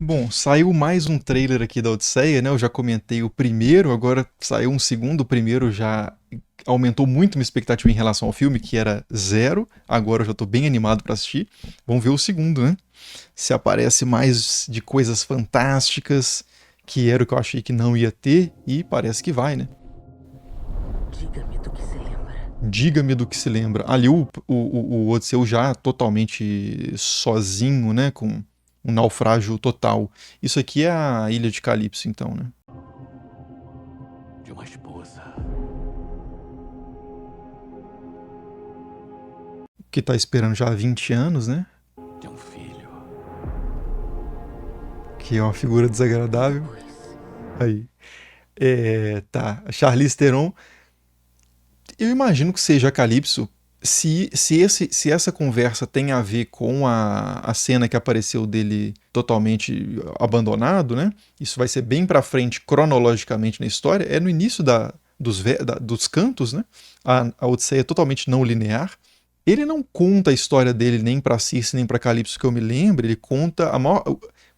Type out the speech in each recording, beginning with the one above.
Bom, saiu mais um trailer aqui da Odisseia, né? Eu já comentei o primeiro, agora saiu um segundo. O primeiro já aumentou muito minha expectativa em relação ao filme, que era zero. Agora eu já tô bem animado pra assistir. Vamos ver o segundo, né? Se aparece mais de coisas fantásticas, que era o que eu achei que não ia ter, e parece que vai, né? Diga-me do que se lembra. Diga-me do que se lembra. Ali o Odisseu já totalmente sozinho, né? Com um naufrágio total. Isso aqui é a Ilha de Calypso, então, né? De uma esposa. Que tá esperando já há 20 anos, né? De um filho. Que é uma figura E desagradável. depois. Aí. Tá. A Charlize Theron, eu imagino que seja a Calypso. Se essa conversa tem a ver com a cena que apareceu dele totalmente abandonado, né? Isso vai ser bem pra frente cronologicamente na história. É no início dos cantos, né? A Odisseia é totalmente não linear. Ele não conta a história dele nem pra Circe nem pra Calypso que eu me lembro. Ele conta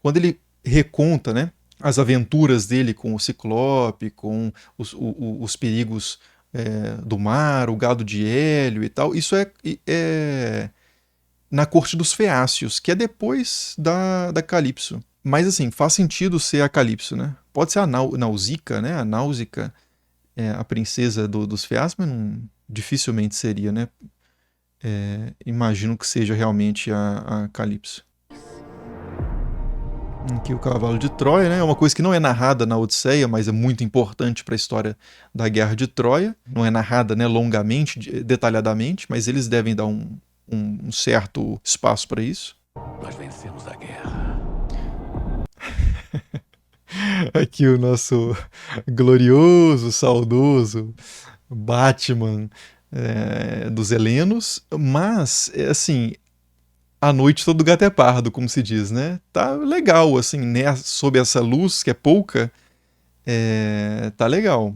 quando ele reconta, né? As aventuras dele com o Ciclope, com os perigos do mar, o gado de Hélio e tal. Isso é na corte dos Feácios, que é depois da Calypso. Mas assim, faz sentido ser a Calypso, né? Pode ser a Nausicaa, né? A Náusica, a princesa dos Feácios, mas dificilmente seria, né? Imagino que seja realmente a Calypso. Aqui o cavalo de Troia, né? É uma coisa que não é narrada na Odisseia, mas é muito importante para a história da Guerra de Troia. Não é narrada, né, longamente, detalhadamente, mas eles devem dar um certo espaço para isso. Nós vencemos a guerra. Aqui o nosso glorioso, saudoso Batman dos Helenos, mas assim, a noite todo gato é pardo, como se diz, né? Tá legal, assim, né? Sob essa luz que é pouca, tá legal.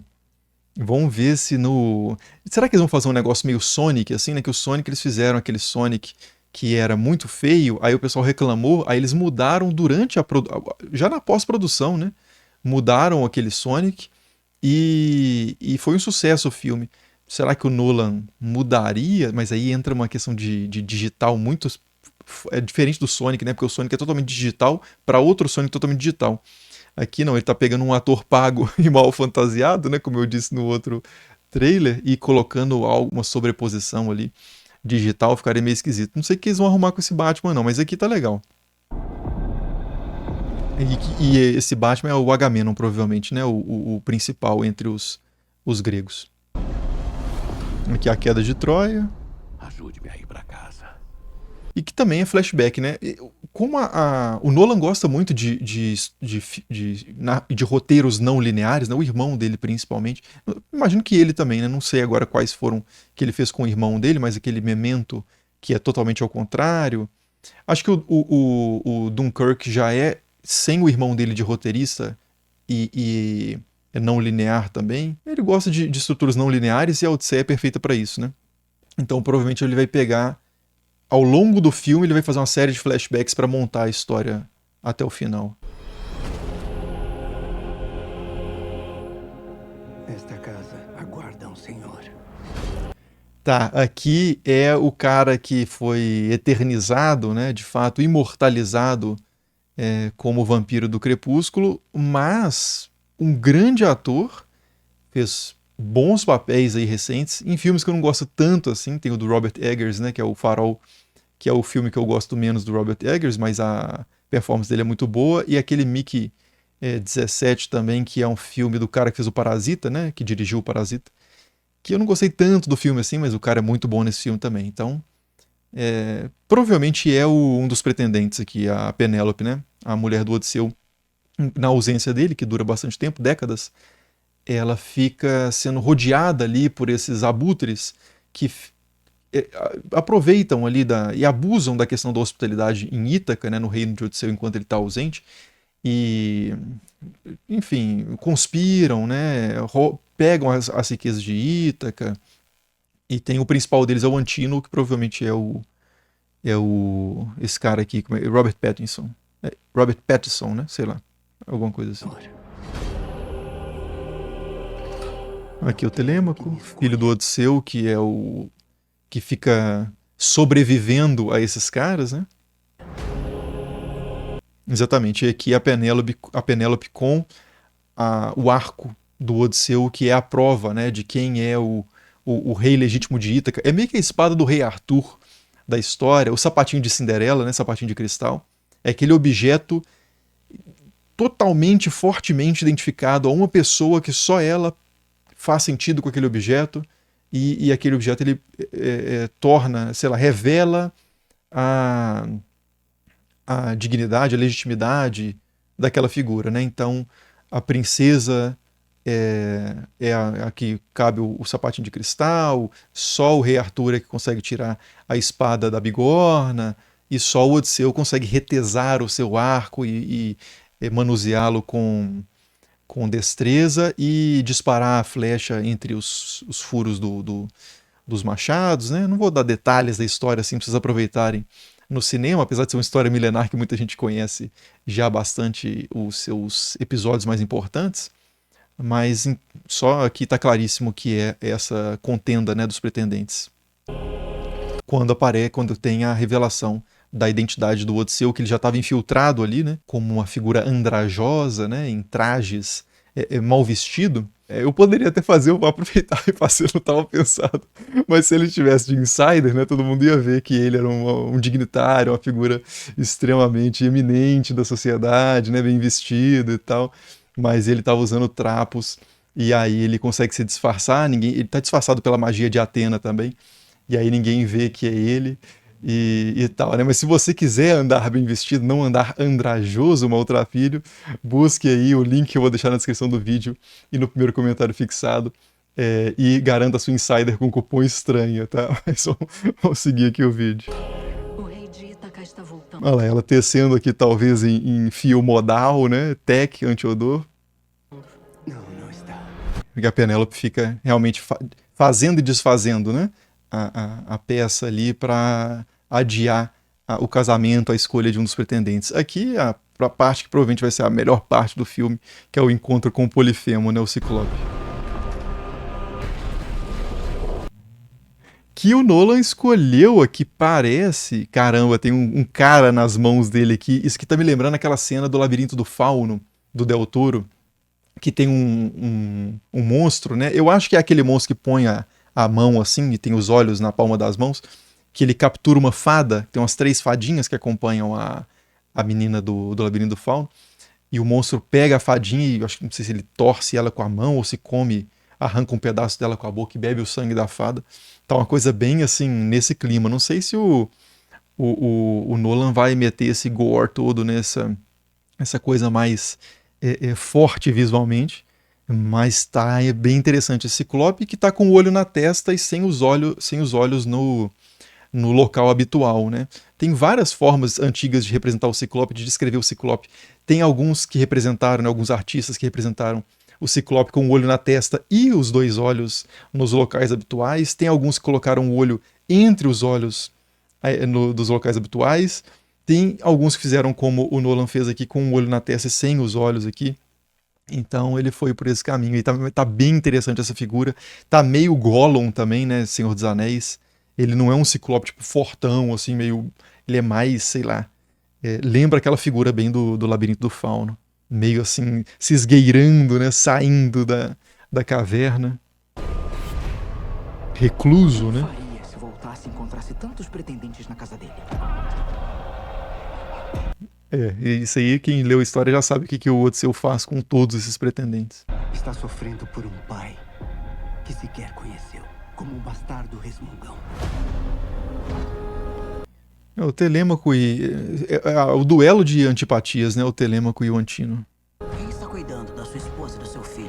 Vamos ver se no. Será que eles vão fazer um negócio meio Sonic, assim, né? Que o Sonic eles fizeram aquele Sonic que era muito feio, aí o pessoal reclamou, aí eles mudaram durante já na pós-produção, né? Mudaram aquele Sonic e foi um sucesso o filme. Será que o Nolan mudaria? Mas aí entra uma questão de digital muito. É diferente do Sonic, né? Porque o Sonic é totalmente digital para outro Sonic totalmente digital. Aqui não, ele tá pegando um ator pago e mal fantasiado, né? Como eu disse no outro trailer, e colocando uma sobreposição ali digital, ficaria meio esquisito. Não sei o que eles vão arrumar com esse Batman, não, mas aqui tá legal. E esse Batman é o Agamenon, provavelmente, né? O principal entre os gregos. Aqui é a queda de Troia. Ajude-me a ir pra casa. E que também é flashback, né? Como o Nolan gosta muito de roteiros não lineares, né? O irmão dele principalmente. Eu imagino que ele também, né? Não sei agora quais foram que ele fez com o irmão dele, mas aquele Memento que é totalmente ao contrário. Acho que o Dunkirk já é sem o irmão dele de roteirista e é não linear também. Ele gosta de estruturas não lineares e a Odisseia é perfeita para isso, né? Então provavelmente ele vai pegar ao longo do filme ele vai fazer uma série de flashbacks para montar a história até o final. Esta casa aguarda um senhor. Tá, aqui é o cara que foi eternizado, né, de fato imortalizado como o vampiro do Crepúsculo, mas um grande ator, fez bons papéis aí recentes em filmes que eu não gosto tanto assim. Tem o do Robert Eggers, né, que é o Farol, que é o filme que eu gosto menos do Robert Eggers, mas a performance dele é muito boa. E aquele Mickey 17 também, que é um filme do cara que fez o Parasita, né? Que dirigiu o Parasita. Que eu não gostei tanto do filme assim, mas o cara é muito bom nesse filme também. Então, provavelmente é um dos pretendentes aqui, a Penélope, né? A mulher do Odisseu. Na ausência dele, que dura bastante tempo, décadas, ela fica sendo rodeada ali por esses abutres que aproveitam ali e abusam da questão da hospitalidade em Ítaca, né, no reino de Odisseu, enquanto ele está ausente, e, enfim, conspiram, né, pegam as riquezas de Ítaca, e tem o principal deles é o Antino, que provavelmente esse cara aqui, Robert Pattinson. Robert Pattinson, né? Sei lá, alguma coisa assim. Aqui o Telêmaco, filho do Odisseu, que é o que fica sobrevivendo a esses caras, né? Exatamente, e aqui a Penélope com o arco do Odisseu, que é a prova, né, de quem é o rei legítimo de Ítaca. É meio que a espada do rei Arthur da história, o sapatinho de Cinderela, né, sapatinho de cristal. É aquele objeto totalmente, fortemente identificado a uma pessoa que só ela faz sentido com aquele objeto, e aquele objeto ele torna, sei lá, revela a, a dignidade, a legitimidade daquela figura, né? Então a princesa é a que cabe o sapatinho de cristal, só o rei Arthur é que consegue tirar a espada da bigorna, e só o Odisseu consegue retesar o seu arco e manuseá-lo com destreza e disparar a flecha entre os furos dos machados, né? Não vou dar detalhes da história assim para vocês aproveitarem no cinema, apesar de ser uma história milenar que muita gente conhece já bastante os seus episódios mais importantes, mas só aqui está claríssimo que é essa contenda, né, dos pretendentes. Quando tem a revelação da identidade do Odisseu, que ele já estava infiltrado ali, né, como uma figura andrajosa, né, em trajes, mal vestido. Eu poderia até aproveitar e fazer, não estava pensado, mas se ele estivesse de insider, né, todo mundo ia ver que ele era um dignitário, uma figura extremamente eminente da sociedade, né, bem vestido e tal, mas ele estava usando trapos, e aí ele consegue se disfarçar, ele está disfarçado pela magia de Atena também, e aí ninguém vê que é ele e tal, né? Mas se você quiser andar bem vestido, não andar andrajoso, maltrapilho, busque aí o link que eu vou deixar na descrição do vídeo e no primeiro comentário fixado. E garanta sua insider com cupom estranho, tá? Mas vamos seguir aqui o vídeo. O rei de Ítaca está voltando. Olha lá, ela tecendo aqui talvez em fio modal, né? Tech, anti-odor. Não está. Porque a Penélope fica realmente fazendo e desfazendo, né? A peça ali para adiar o casamento, a escolha de um dos pretendentes. Aqui a parte que provavelmente vai ser a melhor parte do filme, que é o encontro com o Polifemo, né, o Ciclope. Que o Nolan escolheu aqui, parece... Caramba, tem um cara nas mãos dele aqui. Isso que tá me lembrando aquela cena do Labirinto do Fauno, do Del Toro, que tem um monstro, né? Eu acho que é aquele monstro que põe a mão assim e tem os olhos na palma das mãos, que ele captura uma fada, tem umas 3 fadinhas que acompanham a menina do Labirinto do Fauno, e o monstro pega a fadinha e acho que não sei se ele torce ela com a mão ou se come, arranca um pedaço dela com a boca e bebe o sangue da fada. Tá uma coisa bem assim, nesse clima. Não sei se o Nolan vai meter esse gore todo essa coisa mais forte visualmente, mas tá bem interessante esse Ciclope que tá com o olho na testa e sem os olhos no local habitual, né? Tem várias formas antigas de representar o Ciclope, de descrever o Ciclope. Tem alguns que representaram, né, alguns artistas que representaram o Ciclope com o olho na testa e os 2 olhos nos locais habituais. Tem alguns que colocaram o olho entre os olhos dos locais habituais. Tem alguns que fizeram como o Nolan fez aqui, com o olho na testa e sem os olhos aqui. Então ele foi por esse caminho. E tá bem interessante essa figura. Tá meio Gollum também, né? Senhor dos Anéis. Ele não é um Ciclope tipo fortão, assim, meio... Ele é mais, sei lá... lembra aquela figura bem do Labirinto do Fauno. Meio assim, se esgueirando, né? Saindo da caverna. Recluso, né? Faria se voltasse e encontrasse tantos pretendentes na casa dele. Isso aí, quem leu a história já sabe o que o Odisseu faz com todos esses pretendentes. Está sofrendo por um pai que sequer conheceu, como um bastardo resmungão. O Telêmaco o duelo de antipatias, né? O Telêmaco e o Antino. Quem está cuidando da sua esposa e do seu filho?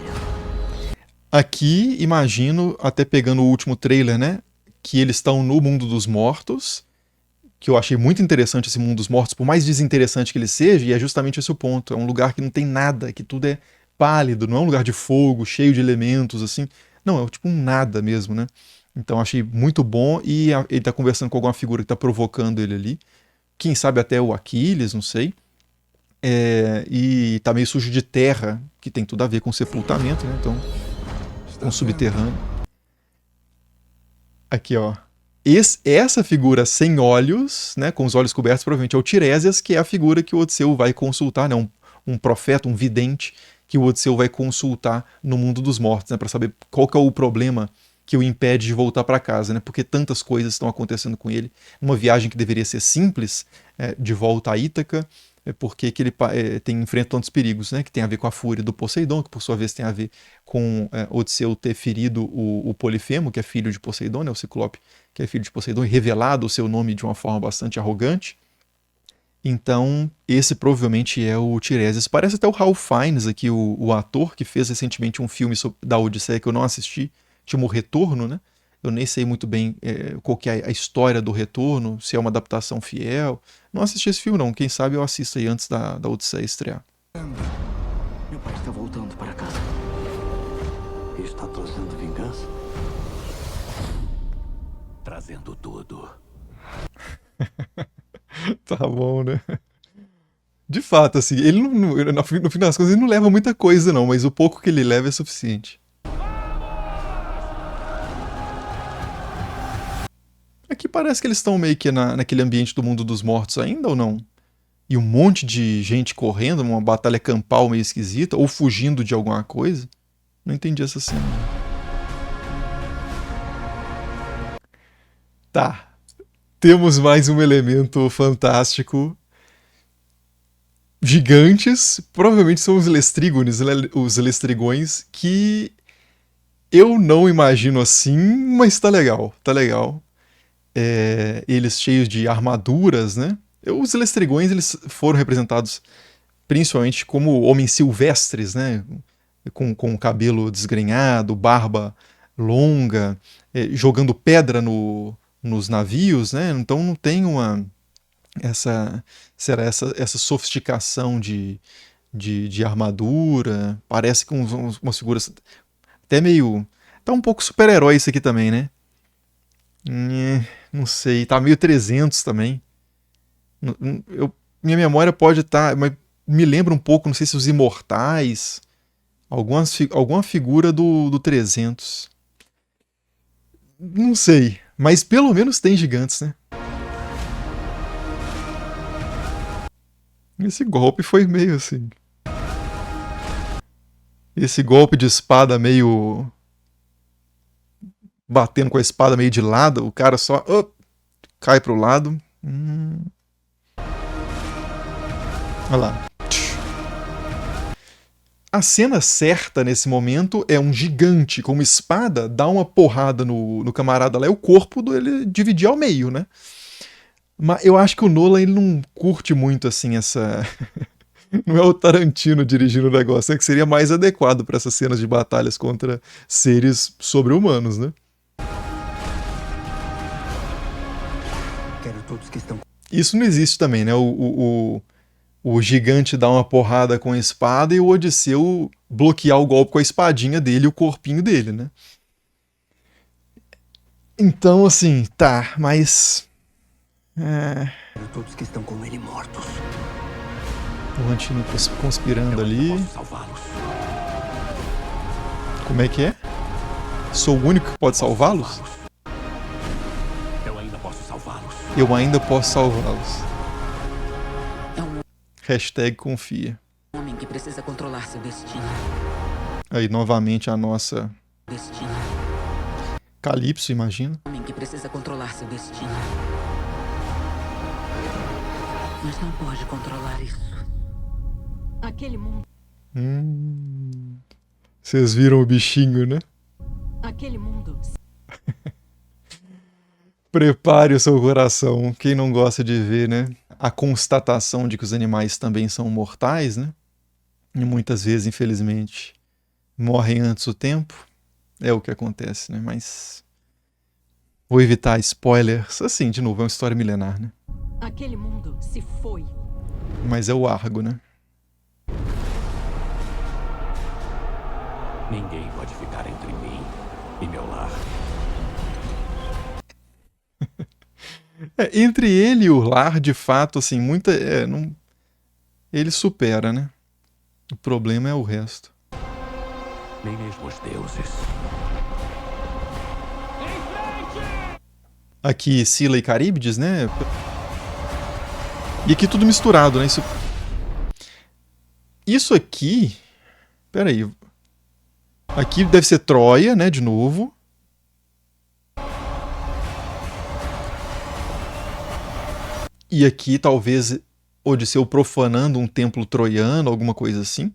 Aqui, imagino, até pegando o último trailer, né? Que eles estão no mundo dos mortos, que eu achei muito interessante esse mundo dos mortos, por mais desinteressante que ele seja, e é justamente esse o ponto. É um lugar que não tem nada, que tudo é pálido, não é um lugar de fogo, cheio de elementos, assim. Não, é tipo um nada mesmo, né? Então achei muito bom, e ele tá conversando com alguma figura que tá provocando ele ali. Quem sabe até o Aquiles, não sei. E tá meio sujo de terra, que tem tudo a ver com sepultamento, né? Então, um subterrâneo. Aqui, ó. Essa figura sem olhos, né, com os olhos cobertos, provavelmente é o Tiresias, que é a figura que o Odisseu vai consultar, né, um profeta, um vidente, que o Odisseu vai consultar no mundo dos mortos, né, para saber qual que é o problema que o impede de voltar para casa, né, porque tantas coisas estão acontecendo com ele. Uma viagem que deveria ser simples, de volta a Ítaca, porque que ele enfrenta tantos perigos, né, que tem a ver com a fúria do Poseidon, que por sua vez tem a ver com Odisseu ter ferido o Polifemo, que é filho de Poseidon, né, o Ciclope, que é filho de Poseidon, e revelado o seu nome de uma forma bastante arrogante. Então, esse provavelmente é o Tiresias. Parece até o Ralph Fiennes aqui, o ator, que fez recentemente um filme da Odisseia que eu não assisti, chama O Retorno, né? Eu nem sei muito bem qual que é a história do Retorno, se é uma adaptação fiel. Não assisti esse filme não, quem sabe eu assisto aí antes da Odisseia estrear. Meu pai está voltando para casa. Está trazendo vingança? Trazendo tudo. Tá bom, né? De fato, assim, ele no fim das contas ele não leva muita coisa não, mas o pouco que ele leva é suficiente. Aqui parece que eles estão meio que naquele ambiente do mundo dos mortos ainda, ou não? E um monte de gente correndo, uma batalha campal meio esquisita, ou fugindo de alguma coisa. Não entendi essa cena. Tá. Temos mais um elemento fantástico. Gigantes, provavelmente são os Lestrígones, os Lestrigões, que eu não imagino assim, mas tá legal, tá legal. Eles cheios de armaduras, né? Os Lestrigões eles foram representados principalmente como homens silvestres, né? Com cabelo desgrenhado, barba longa, jogando pedra nos navios, né? Então não tem essa sofisticação de armadura. Parece com umas figuras até meio... Tá um pouco super-herói isso aqui também, né? Não sei, tá meio 300 também. Minha memória pode estar... Mas me lembra um pouco, não sei se os Imortais... Alguma figura do 300. Não sei, mas pelo menos tem gigantes, né? Esse golpe foi meio assim... Esse golpe de espada meio... Batendo com a espada meio de lado, o cara só cai pro lado. Olha lá. A cena certa nesse momento é um gigante com uma espada dar uma porrada no camarada lá e o corpo dele dividir ao meio, né? Mas eu acho que o Nolan ele não curte muito assim essa... Não é o Tarantino dirigindo o negócio, é que seria mais adequado para essas cenas de batalhas contra seres sobre-humanos, né? Quero todos que estão... Isso não existe também, né? O gigante dá uma porrada com a espada e o Odisseu bloquear o golpe com a espadinha dele e o corpinho dele, né? Então, assim, tá, mas... Quero todos que estão com ele mortos. O Antino conspirando ali. Posso salvá-los. Como é que é? Sou o único que pode salvá-los? Eu ainda posso salvá-los. Eu ainda posso salvá-los. É um Hashtag confia. homem que precisa controlar seu destino. Aí, novamente, a nossa Destino. Calypso, imagina. Homem que precisa controlar seu destino. Mas não pode controlar isso. Aquele mundo. Vocês viram o bichinho, né? Aquele mundo. Prepare o seu coração. Quem não gosta de ver, né? A constatação de que os animais também são mortais, né? E muitas vezes, infelizmente, morrem antes do tempo. É o que acontece, né? Mas vou evitar spoilers. Assim, de novo, é uma história milenar, né? Aquele mundo se foi. Mas é o Argo, né? Ninguém pode ficar entre mim e meu lar. Entre ele e o lar, de fato, assim, muita... ele supera, né? O problema é o resto. Nem mesmo os deuses. Aqui, Scylla e Caríbides, né? E aqui tudo misturado, né? Isso aqui... Pera aí. Aqui deve ser Troia, né? De novo. E aqui talvez Odisseu profanando um templo troiano, alguma coisa assim.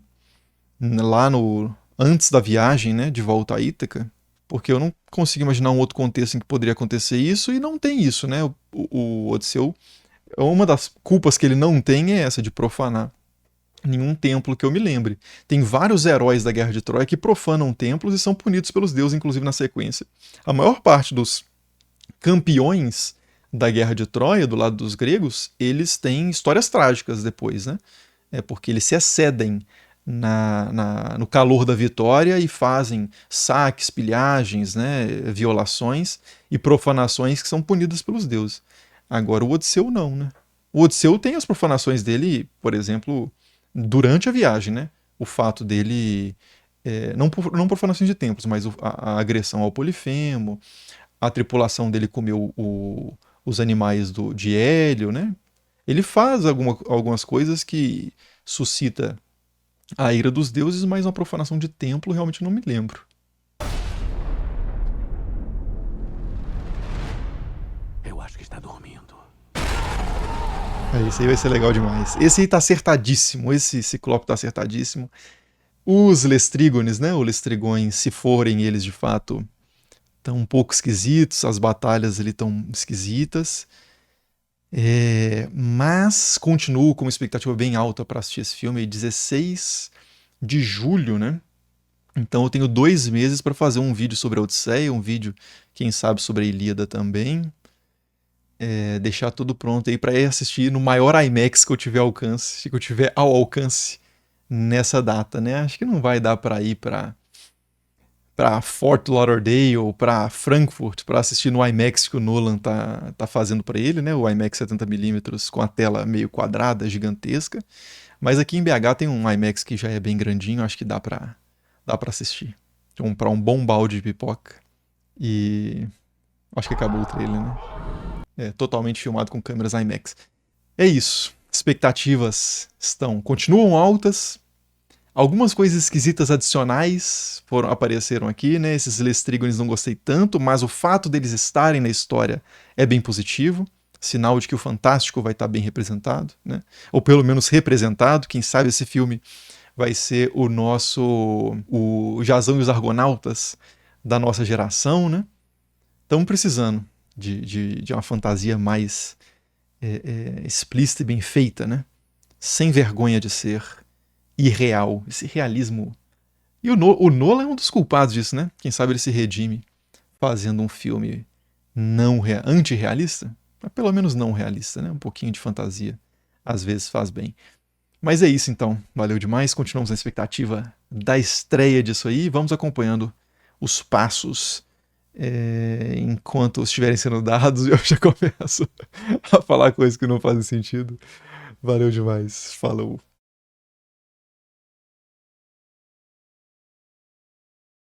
Lá no... Antes da viagem, né? De volta a Ítaca. Porque eu não consigo imaginar um outro contexto em que poderia acontecer isso, e não tem isso, né? O Odisseu, uma das culpas que ele não tem é essa de profanar nenhum templo que eu me lembre. Tem vários heróis da Guerra de Troia que profanam templos e são punidos pelos deuses, inclusive na sequência. A maior parte dos campeões da Guerra de Troia, do lado dos gregos, eles têm histórias trágicas depois, né? É porque eles se excedem no calor da vitória e fazem saques, pilhagens, né, violações e profanações que são punidas pelos deuses. Agora o Odisseu não, né? O Odisseu tem as profanações dele, por exemplo, durante a viagem, né? O fato dele... não profanações de templos, mas a agressão ao Polifemo, a tripulação dele comeu os animais de Hélio, né? Ele faz algumas coisas que suscita a ira dos deuses, mas uma profanação de templo realmente não me lembro. Eu acho que está dormindo. Esse aí vai ser legal demais. Esse aí tá acertadíssimo, esse Ciclope tá acertadíssimo. Os Lestrígones, né? Os Lestrigões, se forem eles de fato, estão um pouco esquisitos, as batalhas ali estão esquisitas. Mas continuo com uma expectativa bem alta para assistir esse filme, 16 de julho, né? Então eu tenho 2 meses para fazer um vídeo sobre a Odisseia, um vídeo, quem sabe, sobre a Ilíada também. Deixar tudo pronto aí para ir assistir no maior IMAX que eu tiver alcance, que eu tiver ao alcance nessa data, né? Acho que não vai dar para ir para Fort Lauderdale ou para Frankfurt para assistir no IMAX que o Nolan tá fazendo para ele, né? O IMAX 70mm com a tela meio quadrada, gigantesca. Mas aqui em BH tem um IMAX que já é bem grandinho, acho que dá para assistir. Comprar um bom balde de pipoca. E acho que acabou o trailer, né? Totalmente filmado com câmeras IMAX. É isso. Expectativas continuam altas. Algumas coisas esquisitas adicionais apareceram aqui, né? Esses Lestrígones não gostei tanto, mas o fato deles estarem na história é bem positivo. Sinal de que o fantástico vai estar bem representado, né? Ou pelo menos representado. Quem sabe esse filme vai ser o Jazão e os Argonautas da nossa geração, né? Estamos precisando de uma fantasia mais explícita e bem feita, né? Sem vergonha de ser irreal, esse realismo. E o Nolan é um dos culpados disso, né? Quem sabe ele se redime fazendo um filme antirrealista, mas pelo menos não realista, né? Um pouquinho de fantasia às vezes faz bem. Mas é isso então, valeu demais, continuamos na expectativa da estreia disso aí, vamos acompanhando os passos enquanto estiverem sendo dados. Eu já começo a falar coisas que não fazem sentido. Valeu demais, falou.